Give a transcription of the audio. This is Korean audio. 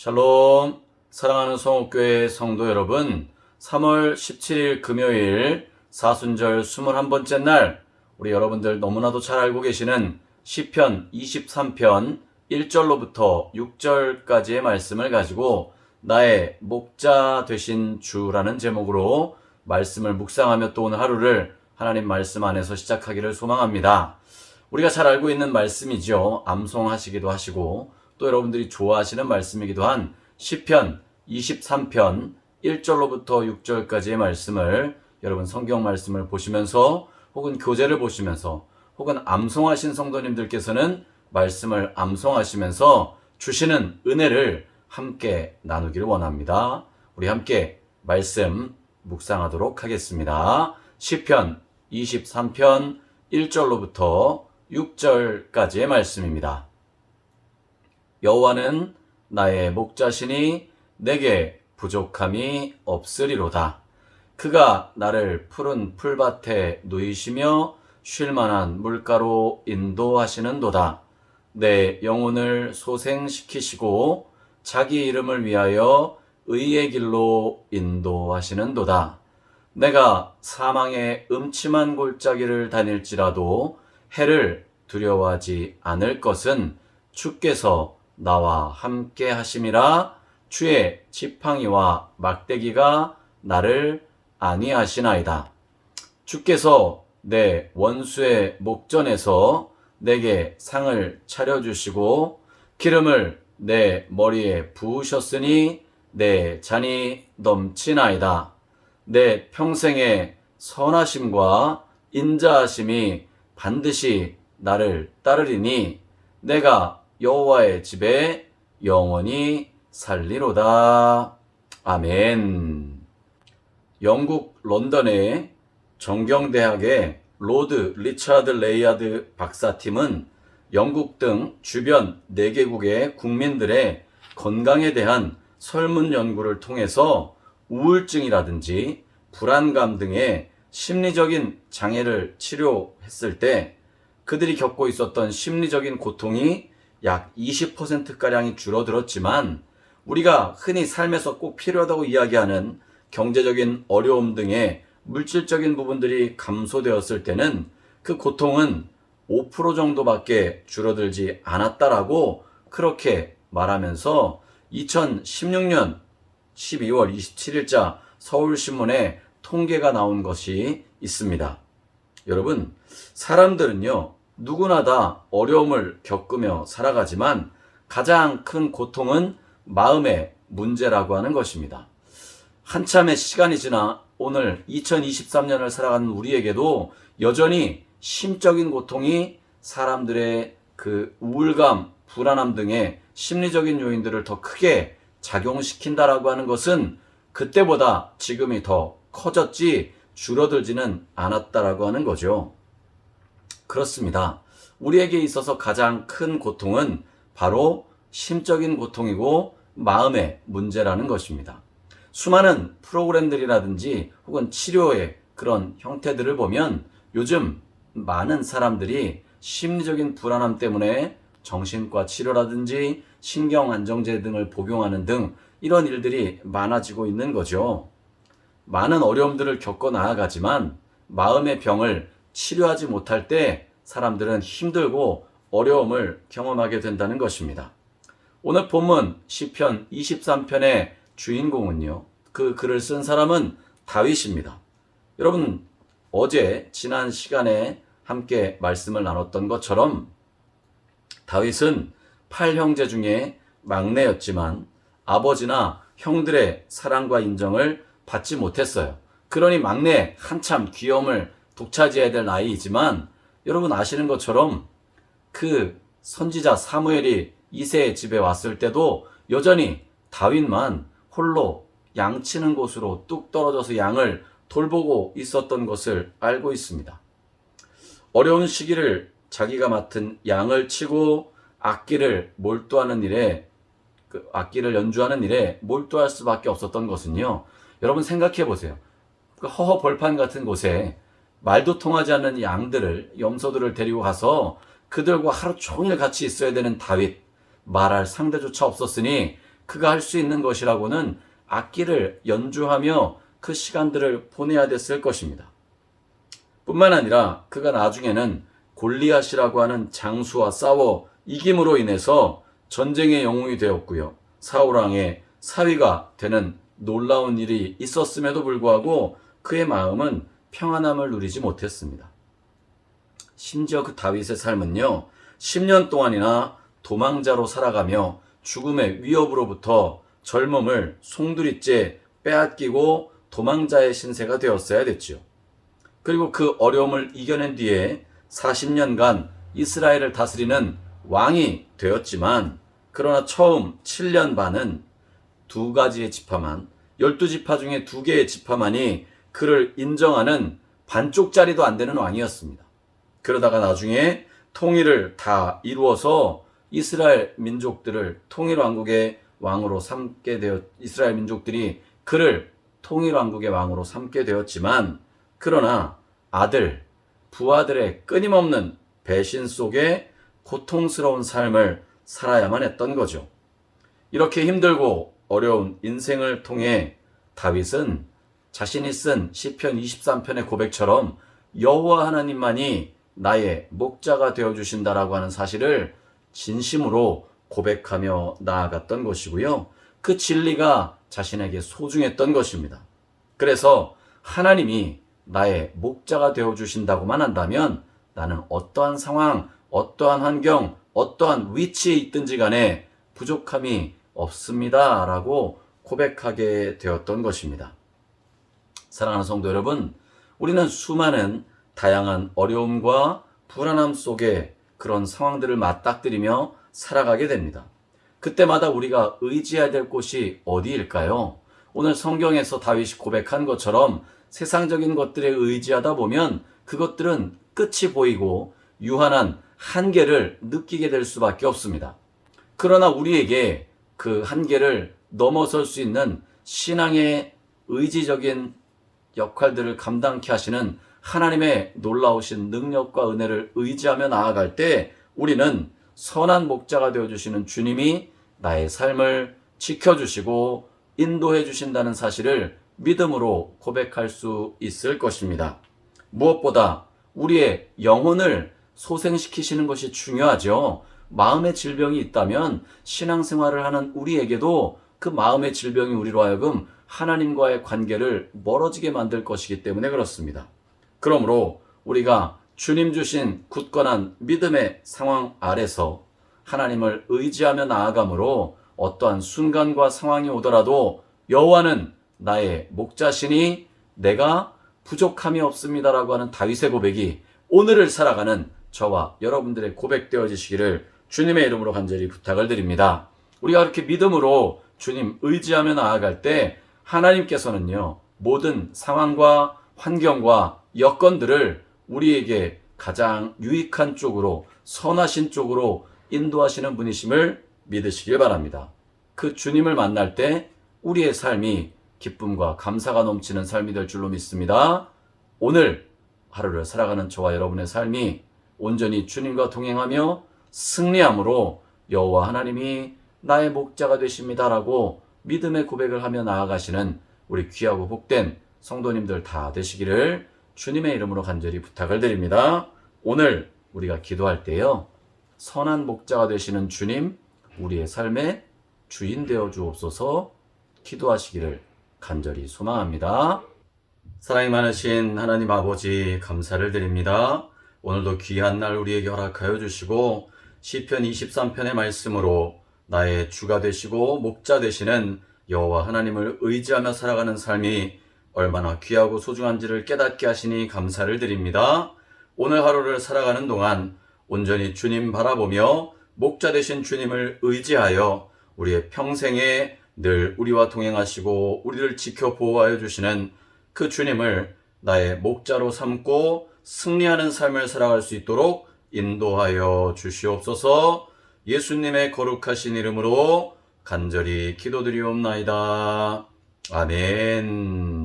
샬롬, 사랑하는 성옥교회 성도 여러분, 3월 17일 금요일 사순절 21번째 날, 우리 여러분들 너무나도 잘 알고 계시는 시편 23편 1절로부터 6절까지의 말씀을 가지고 나의 목자 되신 주라는 제목으로 말씀을 묵상하며 또 오늘 하루를 하나님 말씀 안에서 시작하기를 소망합니다. 우리가 잘 알고 있는 말씀이죠. 암송하시기도 하시고 또 여러분들이 좋아하시는 말씀이기도 한 시편 23편 1절로부터 6절까지의 말씀을 여러분 성경 말씀을 보시면서 혹은 교재를 보시면서 혹은 암송하신 성도님들께서는 말씀을 암송하시면서 주시는 은혜를 함께 나누기를 원합니다. 우리 함께 말씀 묵상하도록 하겠습니다. 시편 23편 1절로부터 6절까지의 말씀입니다. 여호와는 나의 목자시니 내게 부족함이 없으리로다. 그가 나를 푸른 풀밭에 누이시며 쉴만한 물가로 인도하시는도다. 내 영혼을 소생시키시고 자기 이름을 위하여 의의 길로 인도하시는도다. 내가 사망의 음침한 골짜기를 다닐지라도 해를 두려워하지 않을 것은 주께서 나와 함께 하심이라. 주의 지팡이와 막대기가 나를 안위하시나이다. 주께서 내 원수의 목전에서 내게 상을 차려주시고 기름을 내 머리에 부으셨으니 내 잔이 넘치나이다. 내 평생의 선하심과 인자하심이 반드시 나를 따르리니 내가 여호와의 집에 영원히 살리로다. 아멘. 영국 런던의 정경대학의 로드 리차드 레이아드 박사팀은 영국 등 주변 4개국의 국민들의 건강에 대한 설문 연구를 통해서 우울증이라든지 불안감 등의 심리적인 장애를 치료했을 때 그들이 겪고 있었던 심리적인 고통이 약 20%가량이 줄어들었지만 우리가 흔히 삶에서 꼭 필요하다고 이야기하는 경제적인 어려움 등의 물질적인 부분들이 감소되었을 때는 그 고통은 5% 정도밖에 줄어들지 않았다라고 그렇게 말하면서 2016년 12월 27일자 서울신문에 통계가 나온 것이 있습니다. 여러분, 사람들은요, 누구나 다 어려움을 겪으며 살아가지만 가장 큰 고통은 마음의 문제라고 하는 것입니다. 한참의 시간이 지나 오늘 2023년을 살아가는 우리에게도 여전히 심적인 고통이 사람들의 그 우울감, 불안함 등의 심리적인 요인들을 더 크게 작용시킨다라고 하는 것은 그때보다 지금이 더 커졌지 줄어들지는 않았다라고 하는 거죠. 그렇습니다. 우리에게 있어서 가장 큰 고통은 바로 심적인 고통이고 마음의 문제라는 것입니다. 수많은 프로그램들이라든지 혹은 치료의 그런 형태들을 보면 요즘 많은 사람들이 심리적인 불안함 때문에 정신과 치료라든지 신경안정제 등을 복용하는 등 이런 일들이 많아지고 있는 거죠. 많은 어려움들을 겪어 나아가지만 마음의 병을 치료하지 못할 때 사람들은 힘들고 어려움을 경험하게 된다는 것입니다. 오늘 본문 시편 23편의 주인공은요, 그 글을 쓴 사람은 다윗입니다. 여러분, 어제 지난 시간에 함께 말씀을 나눴던 것처럼 다윗은 8형제 중에 막내였지만 아버지나 형들의 사랑과 인정을 받지 못했어요. 그러니 막내 한참 귀염을 독차지해야 될 나이이지만 여러분 아시는 것처럼 그 선지자 사무엘이 이새의 집에 왔을 때도 여전히 다윗만 홀로 양 치는 곳으로 뚝 떨어져서 양을 돌보고 있었던 것을 알고 있습니다. 어려운 시기를 자기가 맡은 양을 치고 악기를 연주하는 일에 몰두할 수밖에 없었던 것은요. 여러분 생각해 보세요. 그 허허 벌판 같은 곳에 말도 통하지 않는 양들을, 염소들을 데리고 가서 그들과 하루 종일 같이 있어야 되는 다윗, 말할 상대조차 없었으니 그가 할 수 있는 것이라고는 악기를 연주하며 그 시간들을 보내야 됐을 것입니다. 뿐만 아니라 그가 나중에는 골리앗이라고 하는 장수와 싸워 이김으로 인해서 전쟁의 영웅이 되었고요. 사울 왕의 사위가 되는 놀라운 일이 있었음에도 불구하고 그의 마음은 평안함을 누리지 못했습니다. 심지어 그 다윗의 삶은요, 10년 동안이나 도망자로 살아가며 죽음의 위협으로부터 젊음을 송두리째 빼앗기고 도망자의 신세가 되었어야 됐죠. 그리고 그 어려움을 이겨낸 뒤에 40년간 이스라엘을 다스리는 왕이 되었지만, 그러나 처음 7년 반은 2가지의 지파만, 12지파 중에 2개의 지파만이 그를 인정하는 반쪽짜리도 안 되는 왕이었습니다. 그러다가 나중에 통일을 다 이루어서 이스라엘 민족들을 통일왕국의 왕으로 삼게 되어, 이스라엘 민족들이 그를 통일왕국의 왕으로 삼게 되었지만, 그러나 아들, 부하들의 끊임없는 배신 속에 고통스러운 삶을 살아야만 했던 거죠. 이렇게 힘들고 어려운 인생을 통해 다윗은 자신이 쓴 시편 23편의 고백처럼 여호와 하나님만이 나의 목자가 되어주신다라고 하는 사실을 진심으로 고백하며 나아갔던 것이고요. 그 진리가 자신에게 소중했던 것입니다. 그래서 하나님이 나의 목자가 되어주신다고만 한다면 나는 어떠한 상황, 어떠한 환경, 어떠한 위치에 있든지 간에 부족함이 없습니다 라고 고백하게 되었던 것입니다. 사랑하는 성도 여러분, 우리는 수많은 다양한 어려움과 불안함 속에 그런 상황들을 맞닥뜨리며 살아가게 됩니다. 그때마다 우리가 의지해야 될 곳이 어디일까요? 오늘 성경에서 다윗이 고백한 것처럼 세상적인 것들에 의지하다 보면 그것들은 끝이 보이고 유한한 한계를 느끼게 될 수밖에 없습니다. 그러나 우리에게 그 한계를 넘어설 수 있는 신앙의 의지적인 역할들을 감당케 하시는 하나님의 놀라우신 능력과 은혜를 의지하며 나아갈 때 우리는 선한 목자가 되어주시는 주님이 나의 삶을 지켜주시고 인도해 주신다는 사실을 믿음으로 고백할 수 있을 것입니다. 무엇보다 우리의 영혼을 소생시키시는 것이 중요하죠. 마음의 질병이 있다면 신앙생활을 하는 우리에게도 그 마음의 질병이 우리로 하여금 하나님과의 관계를 멀어지게 만들 것이기 때문에 그렇습니다. 그러므로 우리가 주님 주신 굳건한 믿음의 상황 아래서 하나님을 의지하며 나아가므로 어떠한 순간과 상황이 오더라도 여호와는 나의 목자시니 내가 부족함이 없습니다라고 하는 다윗의 고백이 오늘을 살아가는 저와 여러분들의 고백되어지시기를 주님의 이름으로 간절히 부탁을 드립니다. 우리가 그렇게 믿음으로 주님 의지하며 나아갈 때 하나님께서는요, 모든 상황과 환경과 여건들을 우리에게 가장 유익한 쪽으로, 선하신 쪽으로 인도하시는 분이심을 믿으시길 바랍니다. 그 주님을 만날 때 우리의 삶이 기쁨과 감사가 넘치는 삶이 될 줄로 믿습니다. 오늘 하루를 살아가는 저와 여러분의 삶이 온전히 주님과 동행하며 승리함으로 여호와 하나님이 나의 목자가 되십니다라고 믿음의 고백을 하며 나아가시는 우리 귀하고 복된 성도님들 다 되시기를 주님의 이름으로 간절히 부탁을 드립니다. 오늘 우리가 기도할 때요, 선한 목자가 되시는 주님, 우리의 삶의 주인 되어 주옵소서 기도하시기를 간절히 소망합니다. 사랑이 많으신 하나님 아버지, 감사를 드립니다. 오늘도 귀한 날 우리에게 허락하여 주시고 시편 23편의 말씀으로 나의 주가 되시고 목자 되시는 여호와 하나님을 의지하며 살아가는 삶이 얼마나 귀하고 소중한지를 깨닫게 하시니 감사를 드립니다. 오늘 하루를 살아가는 동안 온전히 주님 바라보며 목자 되신 주님을 의지하여 우리의 평생에 늘 우리와 동행하시고 우리를 지켜 보호하여 주시는 그 주님을 나의 목자로 삼고 승리하는 삶을 살아갈 수 있도록 인도하여 주시옵소서. 예수님의 거룩하신 이름으로 간절히 기도드리옵나이다. 아멘.